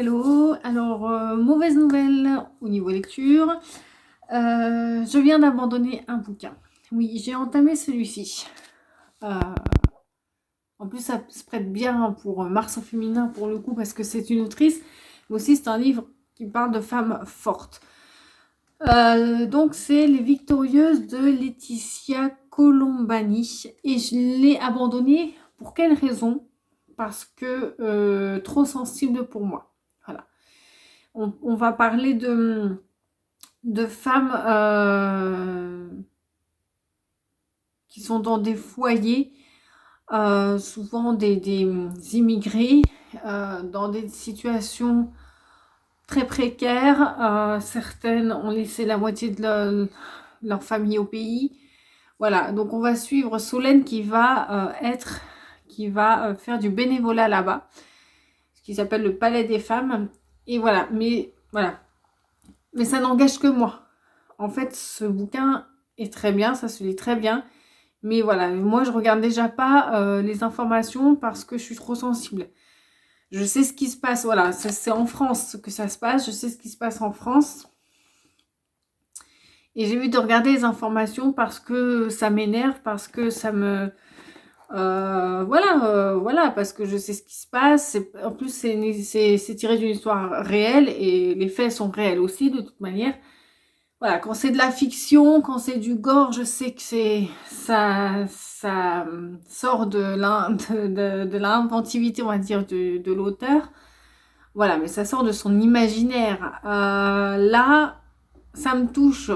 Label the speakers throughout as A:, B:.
A: hello. Alors, mauvaise nouvelle au niveau lecture. Je viens d'abandonner un bouquin. Oui, j'ai entamé celui-ci. Euh, En plus, ça se prête bien pour Mars au féminin pour le coup, parce que c'est une autrice. Mais aussi, c'est un livre qui parle de femmes fortes. Donc, c'est Les Victorieuses de Laetitia Colombani. Et je l'ai abandonné. Pour quelle raison? Parce que trop sensible pour moi. Voilà. On va parler de femmes qui sont dans des foyers, souvent des immigrés, dans des situations très précaires. Certaines ont laissé la moitié de leur famille au pays. Voilà, donc on va suivre Solène qui va faire du bénévolat là-bas, ce qui s'appelle le Palais des Femmes. Et voilà, mais ça n'engage que moi. En fait, ce bouquin est très bien, ça se lit très bien. Mais voilà, moi je regarde déjà pas les informations parce que je suis trop sensible. Je sais ce qui se passe, voilà, c'est en France que ça se passe, je sais ce qui se passe en France. Et j'ai envie de regarder les informations parce que ça m'énerve, parce que ça me... voilà, parce que je sais ce qui se passe. En plus, c'est tiré d'une histoire réelle et les faits sont réels aussi de toute manière. Voilà, quand c'est de la fiction, quand c'est du gore, je sais que ça sort de l'inventivité, on va dire, de l'auteur. Voilà, mais ça sort de son imaginaire. Là, ça me touche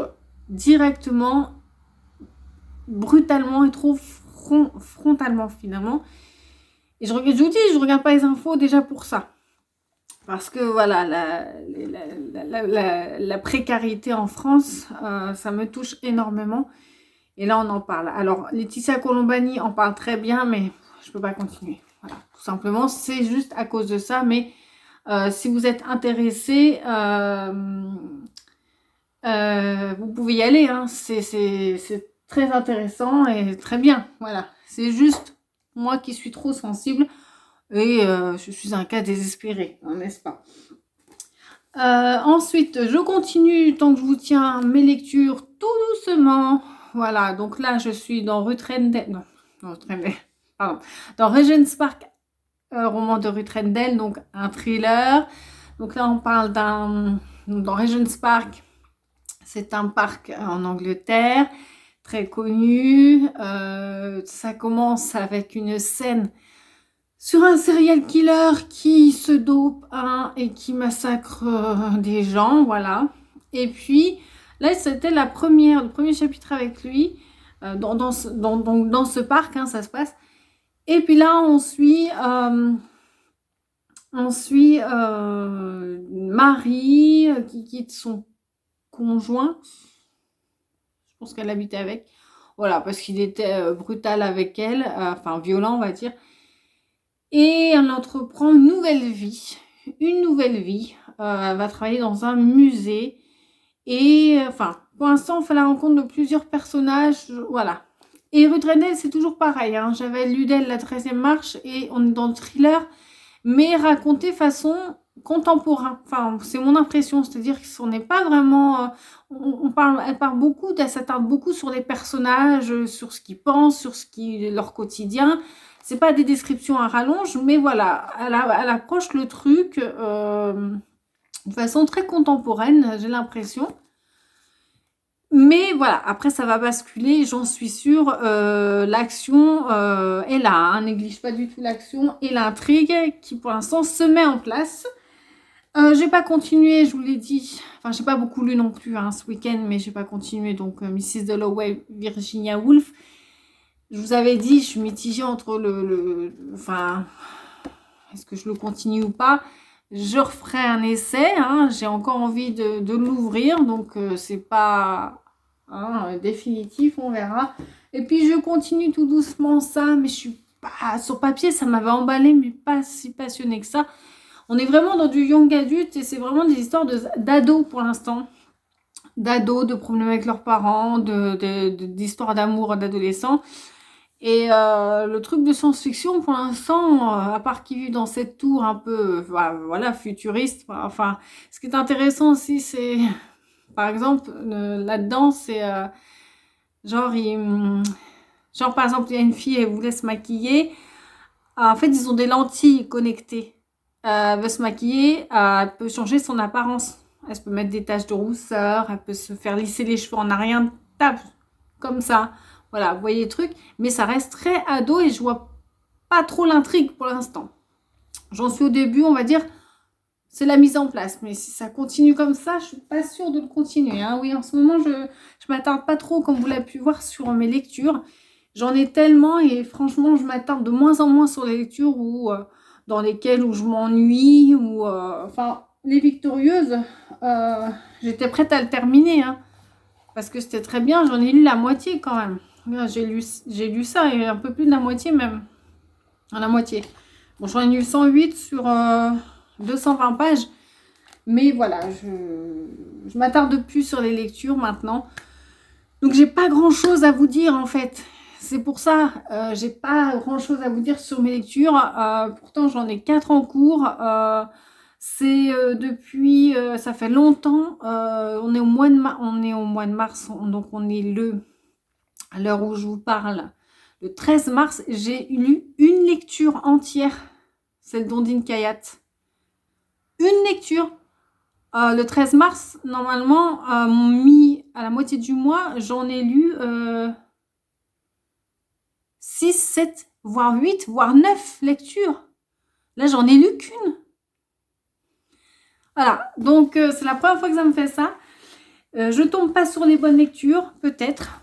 A: directement, brutalement et trop frontalement finalement. Et je vous dis, je regarde pas les infos déjà pour ça. Parce que voilà, la précarité en France, ça me touche énormément. Et là, on en parle. Alors, Laetitia Colombani en parle très bien, mais je ne peux pas continuer. Voilà, tout simplement, c'est juste à cause de ça. Mais si vous êtes intéressé, vous pouvez y aller. Hein. C'est très intéressant et très bien. Voilà, c'est juste moi qui suis trop sensible. Et je suis un cas désespéré, hein, n'est-ce pas? Ensuite, je continue tant que je vous tiens mes lectures tout doucement. Voilà, donc là, je suis dans Ruth Rendell, non, Ruth Rendell, pardon, dans Regent's Park, roman de Ruth Rendell, donc un thriller. Donc là, on parle dans Regent's Park, c'est un parc en Angleterre, très connu. Ça commence avec une scène sur un serial killer qui se dope et qui massacre des gens, voilà. Et puis, là, c'était le premier chapitre avec lui, dans ce parc, hein, ça se passe. Et puis là, on suit Marie qui quitte son conjoint. Je pense qu'elle habitait avec. Voilà, parce qu'il était brutal avec elle, enfin violent, on va dire. Et elle entreprend une nouvelle vie. Elle va travailler dans un musée. Et enfin, pour l'instant, on fait la rencontre de plusieurs personnages. Voilà. Et Ruth Rendell, c'est toujours pareil. Hein. J'avais lu d'elle La 13e marche et on est dans le thriller, mais raconté façon contemporain. Enfin, c'est mon impression. C'est-à-dire qu'on n'est pas vraiment... elle parle beaucoup, elle s'attarde beaucoup sur les personnages, sur ce qu'ils pensent, sur leur quotidien. C'est pas des descriptions à rallonge, mais voilà, elle approche le truc de façon très contemporaine, j'ai l'impression. Mais voilà, après ça va basculer, j'en suis sûre. L'action est là, hein, néglige pas du tout l'action et l'intrigue qui pour l'instant se met en place. J'ai pas continué, je vous l'ai dit. Enfin, j'ai pas beaucoup lu non plus hein, ce week-end, mais j'ai pas continué. Donc, Mrs. Dalloway, Virginia Woolf. Je vous avais dit, je suis mitigée entre enfin, est-ce que je le continue ou pas? Je referai un essai, hein, j'ai encore envie de l'ouvrir, donc c'est pas définitif, on verra. Et puis je continue tout doucement ça, mais je suis pas sur papier, ça m'avait emballé, mais pas si passionnée que ça. On est vraiment dans du young adulte et c'est vraiment des histoires d'ados pour l'instant. D'ados, de problèmes avec leurs parents, d'histoires d'amour d'adolescents. Et le truc de science-fiction, pour l'instant, à part qu'ils vivent dans cette tour un peu, voilà, futuriste, enfin, ce qui est intéressant aussi, c'est, par exemple, là-dedans, c'est genre, genre, par exemple, il y a une fille, elle voulait se maquiller. En fait, ils ont des lentilles connectées. Elle veut se maquiller, elle peut changer son apparence. Elle peut mettre des taches de rousseur, elle peut se faire lisser les cheveux en arrière, tape, comme ça. Voilà, vous voyez le truc. Mais ça reste très ado et je vois pas trop l'intrigue pour l'instant. J'en suis au début, on va dire, c'est la mise en place. Mais si ça continue comme ça, je suis pas sûre de le continuer. Hein. Oui, en ce moment, je m'attarde pas trop, comme vous l'avez pu voir sur mes lectures. J'en ai tellement et franchement, je m'attarde de moins en moins sur les lectures dans lesquelles où je m'ennuie ou enfin les Victorieuses, j'étais prête à le terminer hein, parce que c'était très bien. J'en ai lu la moitié quand même. J'ai lu ça et un peu plus de la moitié même, à la moitié. Bon, j'en ai lu 108 sur 220 pages, mais voilà, je m'attarde plus sur les lectures maintenant. Donc j'ai pas grand chose à vous dire en fait. C'est pour ça, j'ai pas grand chose à vous dire sur mes lectures. Pourtant j'en ai 4 en cours. C'est depuis, ça fait longtemps. On est au mois de mars, donc on est à l'heure où je vous parle, le 13 mars. J'ai lu une lecture entière, celle d'Ondine Kayat. Une lecture. Le 13 mars, normalement, à la moitié du mois, j'en ai lu 6, 7, voire 8, voire 9 lectures. Là, j'en ai lu qu'une. Voilà, donc c'est la première fois que ça me fait ça. Je tombe pas sur les bonnes lectures, peut-être.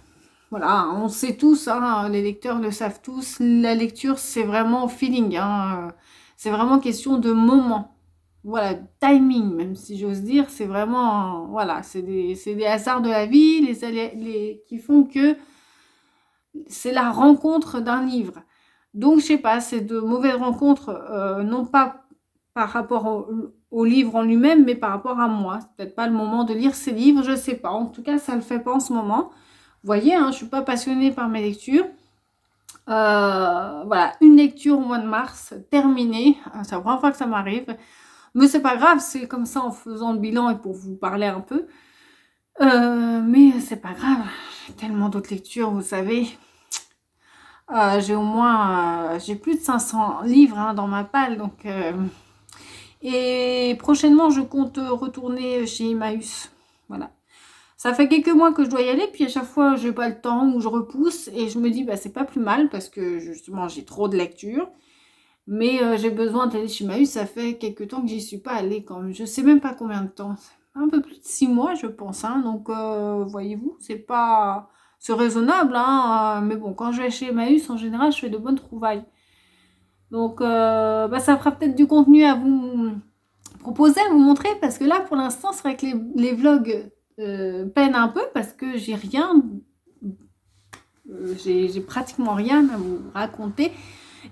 A: Voilà, on sait tous, hein, les lecteurs le savent tous, la lecture, c'est vraiment feeling. Hein, c'est vraiment question de moment. Voilà, timing, même si j'ose dire, c'est vraiment, voilà, c'est des hasards de la vie qui font que c'est la rencontre d'un livre. Donc, je sais pas, c'est de mauvaises rencontres, non pas par rapport au livre en lui-même, mais par rapport à moi. C'est peut-être pas le moment de lire ces livres, je sais pas. En tout cas, ça le fait pas en ce moment. Vous voyez, hein, je suis pas passionnée par mes lectures. Voilà, une lecture au mois de mars, terminée. C'est la première fois que ça m'arrive. Mais c'est pas grave, c'est comme ça en faisant le bilan et pour vous parler un peu. Mais c'est pas grave, j'ai tellement d'autres lectures, vous savez. J'ai au moins, j'ai plus de 500 livres hein, dans ma palle, donc... Et prochainement, je compte retourner chez Emmaüs. Voilà. Ça fait quelques mois que je dois y aller, puis à chaque fois, je n'ai pas le temps ou je repousse. Et je me dis, bah, c'est pas plus mal parce que justement, j'ai trop de lecture. Mais j'ai besoin d'aller chez Emmaüs. Ça fait quelques temps que j'y suis pas allée quand même. Je sais même pas combien de temps. Un peu plus de 6 mois, je pense. Hein. Donc, voyez-vous, c'est pas... C'est raisonnable. Hein. Mais bon, quand je vais chez Emmaüs, en général, je fais de bonnes trouvailles. Donc, bah, ça fera peut-être du contenu à vous proposer, à vous montrer. Parce que là, pour l'instant, c'est vrai que les vlogs peinent un peu parce que j'ai rien... j'ai pratiquement rien à vous raconter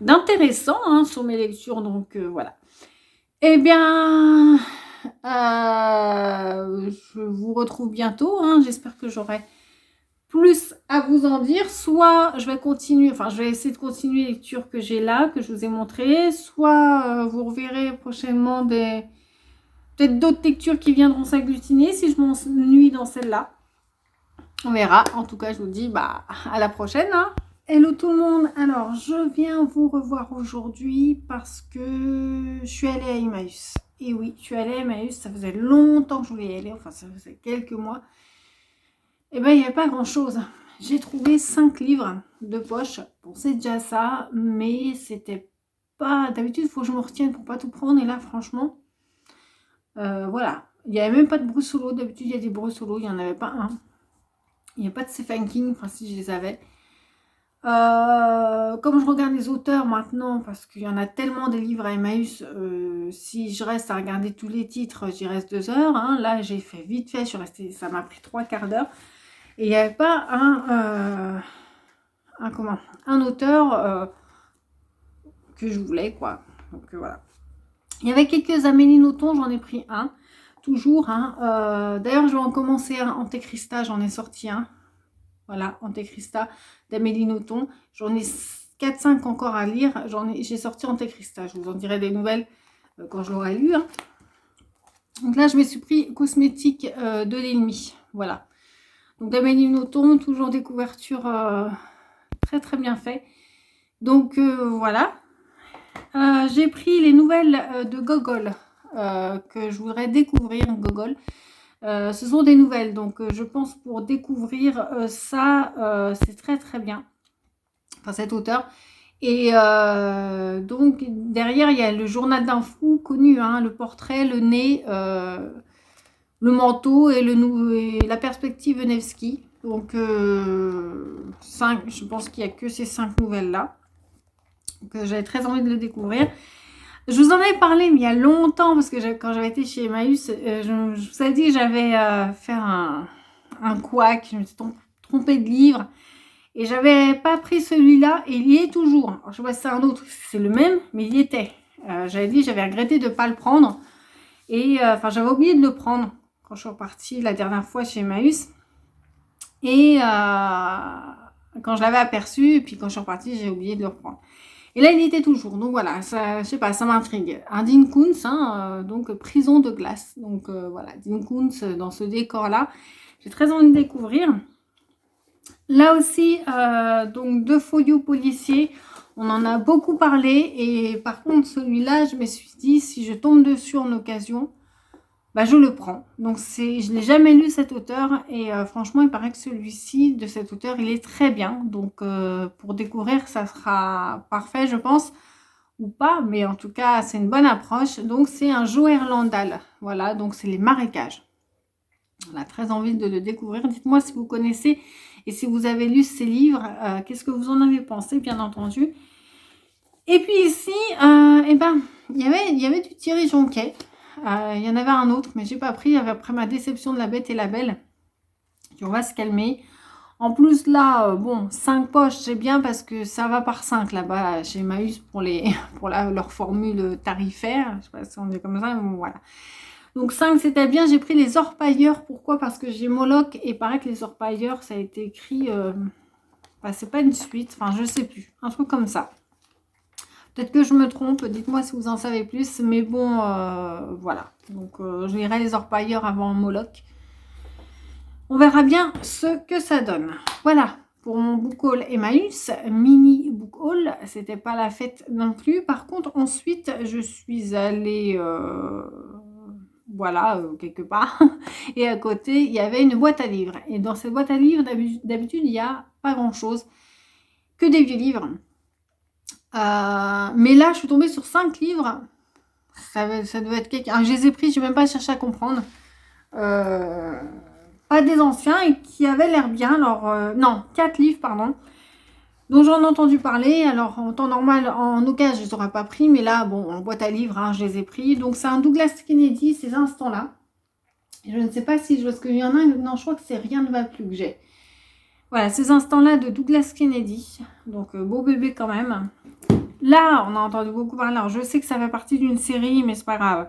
A: d'intéressant hein, sur mes lectures. Donc, voilà. Eh bien, je vous retrouve bientôt. Hein. J'espère que j'aurai plus à vous en dire. Soit je vais continuer, enfin, je vais essayer de continuer les lectures que j'ai là, que je vous ai montrées. Soit vous reverrez prochainement peut-être d'autres lectures qui viendront s'agglutiner si je m'ennuie dans celle-là. On verra. En tout cas, je vous dis bah, à la prochaine. Hein. Hello tout le monde, alors je viens vous revoir aujourd'hui parce que je suis allée à Emmaüs. Et oui, je suis allée à Emmaüs, ça faisait longtemps que je voulais y aller, enfin ça faisait quelques mois. Et ben il n'y avait pas grand chose. J'ai trouvé 5 livres de poche, bon c'est déjà ça, mais c'était pas... D'habitude il faut que je me retienne pour pas tout prendre et là franchement, voilà. Il n'y avait même pas de Brusolo, d'habitude il y a des Brusolo, il n'y en avait pas un. Il n'y a pas de Stephen King, enfin si je les avais. Comme je regarde les auteurs maintenant, parce qu'il y en a tellement des livres à Emmaüs, si je reste à regarder tous les titres, j'y reste 2 heures. Hein. Là, j'ai fait vite fait, je suis restée, ça m'a pris 3/4 d'heure. Et il n'y avait pas un auteur que je voulais, quoi. Donc voilà. Il y avait quelques Amélie Nothomb, j'en ai pris un, toujours. Hein. D'ailleurs, je vais en commencer un, Antéchrista, j'en ai sorti un. Voilà, Antéchrista d'Amélie Nothomb. J'en ai 4-5 encore à lire. J'ai sorti Antéchrista. Je vous en dirai des nouvelles quand je l'aurai lu. Hein. Donc là, je me suis pris Cosmétique de l'ennemi. Voilà. Donc d'Amélie Nothomb, toujours des couvertures très très bien faites. Donc voilà. J'ai pris les nouvelles de Gogol que je voudrais découvrir. Gogol. Ce sont des nouvelles. Donc je pense pour découvrir ça, c'est très très bien. Enfin, cet auteur. Et donc derrière, il y a le journal d'un fou connu, hein, le portrait, le nez, le manteau et la perspective Nevsky. Donc 5, je pense qu'il n'y a que ces 5 nouvelles-là. Donc j'avais très envie de le découvrir. Je vous en avais parlé mais il y a longtemps, parce que quand j'avais été chez Emmaüs, je vous ai dit que j'avais fait un couac, je me suis trompée de livre. Et j'avais pas pris celui-là et il y est toujours. Alors, je sais pas si c'est un autre, c'est le même, mais il y était. J'avais regretté de ne pas le prendre. Et j'avais oublié de le prendre quand je suis repartie la dernière fois chez Emmaüs. Et quand je l'avais aperçu, et puis quand je suis repartie, j'ai oublié de le reprendre. Et là, il y était toujours. Donc voilà, ça, je sais pas, ça m'intrigue. Un Dean Koontz, hein, donc prison de glace. Donc voilà, Dean Koontz dans ce décor-là. J'ai très envie de découvrir. Là aussi, donc 2 folios policiers, on en a beaucoup parlé et par contre celui-là, je me suis dit si je tombe dessus en occasion, bah, je le prends. Donc je n'ai jamais lu cet auteur et franchement il paraît que celui-ci de cet auteur il est très bien. Donc pour découvrir ça sera parfait je pense, ou pas, mais en tout cas c'est une bonne approche. Donc c'est un Joe Erlandal, voilà, donc c'est les marécages. On a très envie de le découvrir. Dites-moi si vous connaissez et si vous avez lu ces livres, qu'est-ce que vous en avez pensé, bien entendu. Et puis ici, il y avait du Thierry Jonquet. Il y en avait un autre, mais j'ai pas pris. Après ma déception de La Bête et la Belle. On va se calmer. En plus, là, bon, 5 poches, c'est bien parce que ça va par 5 là-bas chez Emmaüs pour leur formule tarifaire. Je sais pas si on dit comme ça, mais bon, voilà. Donc 5 c'était bien, j'ai pris les orpailleurs, pourquoi? Parce que j'ai Moloch et paraît que les orpailleurs ça a été écrit, c'est pas une suite, enfin je sais plus, un truc comme ça. Peut-être que je me trompe, dites-moi si vous en savez plus, mais bon voilà. Donc je lirai les orpailleurs avant Moloch. On verra bien ce que ça donne. Voilà, pour mon book haul Emmaüs, mini book haul, c'était pas la fête non plus. Par contre ensuite je suis allée... voilà, quelque part. Et à côté, il y avait une boîte à livres. Et dans cette boîte à livres, d'habitude, il n'y a pas grand-chose. Que des vieux livres. Mais là, je suis tombée sur 5 livres. Ça devait être quelqu'un. Je les ai pris, je n'ai même pas cherché à comprendre. Pas des anciens et qui avaient l'air bien. Alors, non, 4 livres, pardon. Donc j'en ai entendu parler. Alors en temps normal, en occasion, je ne les aurais pas pris. Mais là, bon, en boîte à livres, hein, je les ai pris. Donc c'est un Douglas Kennedy, ces instants-là. Je ne sais pas si je vois ce qu'il y en a. Non, je crois que c'est Rien ne va plus que j'ai. Voilà, ces instants-là de Douglas Kennedy. Donc beau bébé quand même. Là, on a entendu beaucoup parler. Alors je sais que ça fait partie d'une série, mais c'est pas grave.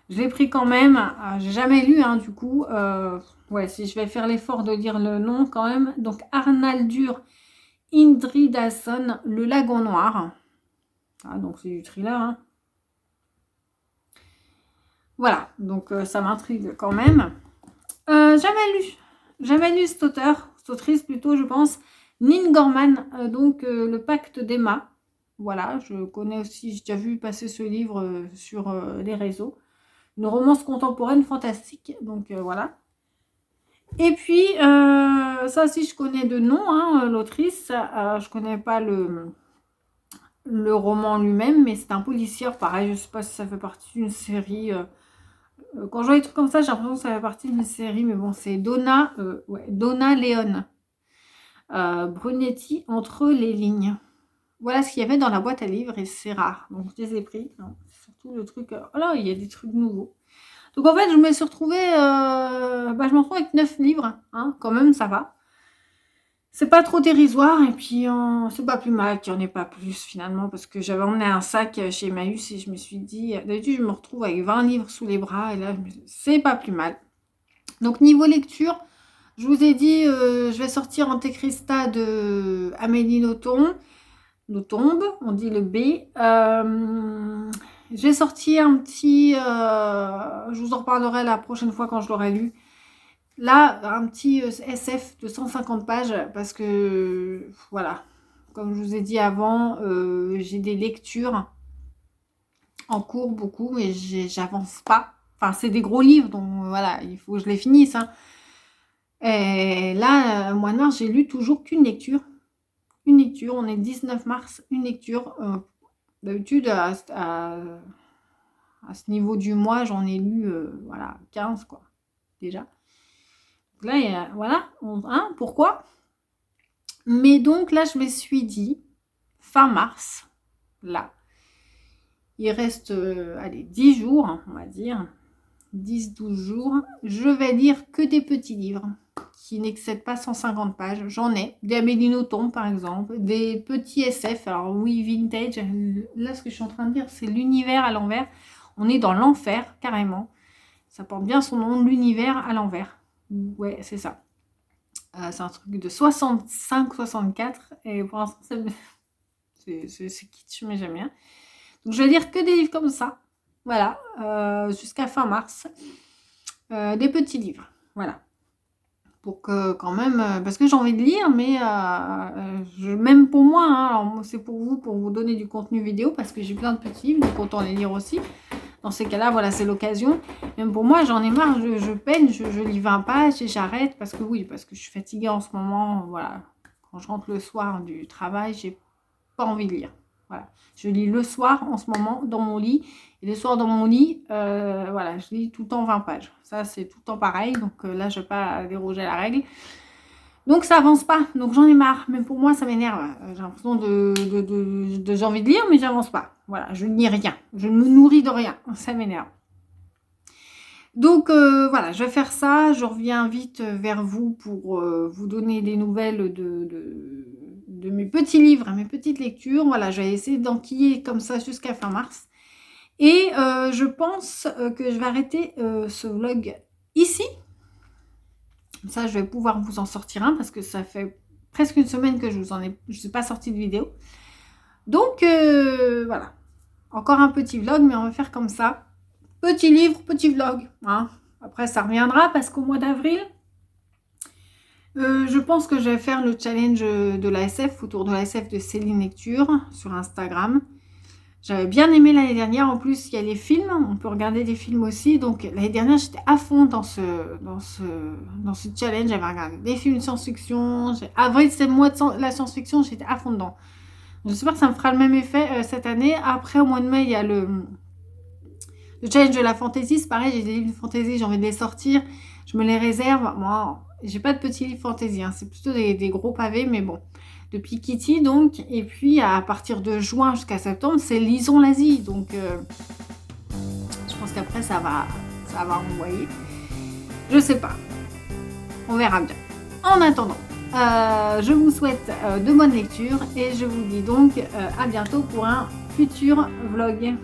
A: Je l'ai pris quand même. J'ai jamais lu, hein, du coup. Ouais, si je vais faire l'effort de lire le nom quand même. Donc Arnaldur Indridason, Le Lagon Noir. Ah, donc c'est du thriller. Hein. Voilà, donc ça m'intrigue quand même. Jamais lu cet auteur, cette autrice plutôt, je pense. Nin Gorman, donc Le Pacte d'Emma. Voilà, je connais aussi, j'ai déjà vu passer ce livre sur les réseaux. Une romance contemporaine fantastique, donc voilà. Et puis, ça aussi, je connais de nom, hein, l'autrice. Je connais pas le roman lui-même, mais c'est un policier, pareil, je sais pas si ça fait partie d'une série. Quand je vois des trucs comme ça, j'ai l'impression que ça fait partie d'une série, mais bon, c'est Donna Leon. Brunetti, Entre les lignes. Voilà ce qu'il y avait dans la boîte à livres et c'est rare. Donc je les ai pris. Non, surtout le truc... oh là, il y a des trucs nouveaux. Donc en fait, je me suis retrouvée... je me retrouve avec 9 livres. Hein, quand même, ça va. C'est pas trop dérisoire et puis c'est pas plus mal qu'il n'y en ait pas plus finalement parce que j'avais emmené un sac chez Emmaüs et je me suis dit, d'habitude je me retrouve avec 20 livres sous les bras et là c'est pas plus mal. Donc niveau lecture, Je vous ai dit, je vais sortir Antéchrista de Amélie Nothomb, on dit le B. J'ai sorti un petit, je vous en reparlerai la prochaine fois quand je l'aurai lu. Là, un petit SF de 150 pages parce que, voilà, comme je vous ai dit avant, j'ai des lectures en cours beaucoup, mais j'avance pas. Enfin, c'est des gros livres, donc voilà, il faut que je les finisse. Hein. Et là, mois de mars, j'ai lu toujours qu'une lecture. Une lecture, on est le 19 mars, une lecture. D'habitude, à ce niveau du mois, j'en ai lu voilà, 15, quoi, déjà. Donc là, voilà, hein, pourquoi? Mais donc là, je me suis dit, fin mars, là, il reste, allez, 10 jours, on va dire, 10-12 jours, je vais lire que des petits livres qui n'excèdent pas 150 pages. J'en ai, des Amélie Nothomb par exemple, des petits SF, alors oui, vintage. Là, ce que je suis en train de dire, c'est l'univers à l'envers. On est dans l'enfer, carrément. Ça porte bien son nom, l'univers à l'envers. Ouais, c'est ça. C'est un truc de 65-64, et pour l'instant, c'est kitsch, mais j'aime bien. Donc, je vais lire que des livres comme ça. Voilà, jusqu'à fin mars. Des petits livres, voilà. Pour que quand même, parce que j'ai envie de lire, mais même pour moi, hein, alors c'est pour vous donner du contenu vidéo, parce que j'ai plein de petits livres, donc autant les lire aussi. Dans ces cas-là, voilà, c'est l'occasion. Même pour moi, j'en ai marre, je peine, je lis 20 pages et j'arrête, parce que oui, parce que je suis fatiguée en ce moment, voilà. Quand je rentre le soir du travail, j'ai pas envie de lire. Voilà. Je lis le soir en ce moment dans mon lit. Et le soir dans mon lit, voilà, je lis tout le temps 20 pages. Ça, c'est tout le temps pareil. Donc là, je ne vais pas déroger à la règle. Donc ça avance pas. Donc j'en ai marre. Même pour moi, ça m'énerve. J'ai l'impression j'ai envie de lire, mais j'avance pas. Voilà, je ne lis rien. Je ne me nourris de rien. Ça m'énerve. Donc voilà, je vais faire ça. Je reviens vite vers vous pour vous donner des nouvelles de mes petits livres, mes petites lectures. Voilà, je vais essayer d'enquiller comme ça jusqu'à fin mars. Et je pense que je vais arrêter ce vlog ici. Comme ça, je vais pouvoir vous en sortir un parce que ça fait presque une semaine que je ne suis pas sortie de vidéo. Donc, voilà. Encore un petit vlog, mais on va faire comme ça. Petit livre, petit vlog. Hein. Après, ça reviendra parce qu'au mois d'avril, je pense que je vais faire le challenge de l'ASF, autour de l'ASF de Céline Lecture sur Instagram. J'avais bien aimé l'année dernière. En plus, il y a les films. On peut regarder des films aussi. Donc, l'année dernière, j'étais à fond dans ce challenge. J'avais regardé des films de science-fiction. Avril, c'est le mois de la science-fiction. J'étais à fond dedans. J'espère que ça me fera le même effet cette année. Après, au mois de mai, il y a le challenge de la fantasy. C'est pareil, j'ai des livres de fantasy. J'ai envie de les sortir. Je me les réserve. Moi, j'ai pas de petits livres fantasy. Hein. C'est plutôt des gros pavés. Mais bon. Depuis Kitty, donc, et puis à partir de juin jusqu'à septembre, c'est Lisons l'Asie. Donc, je pense qu'après, ça va envoyer. Je sais pas. On verra bien. En attendant, je vous souhaite de bonnes lectures et je vous dis donc à bientôt pour un futur vlog.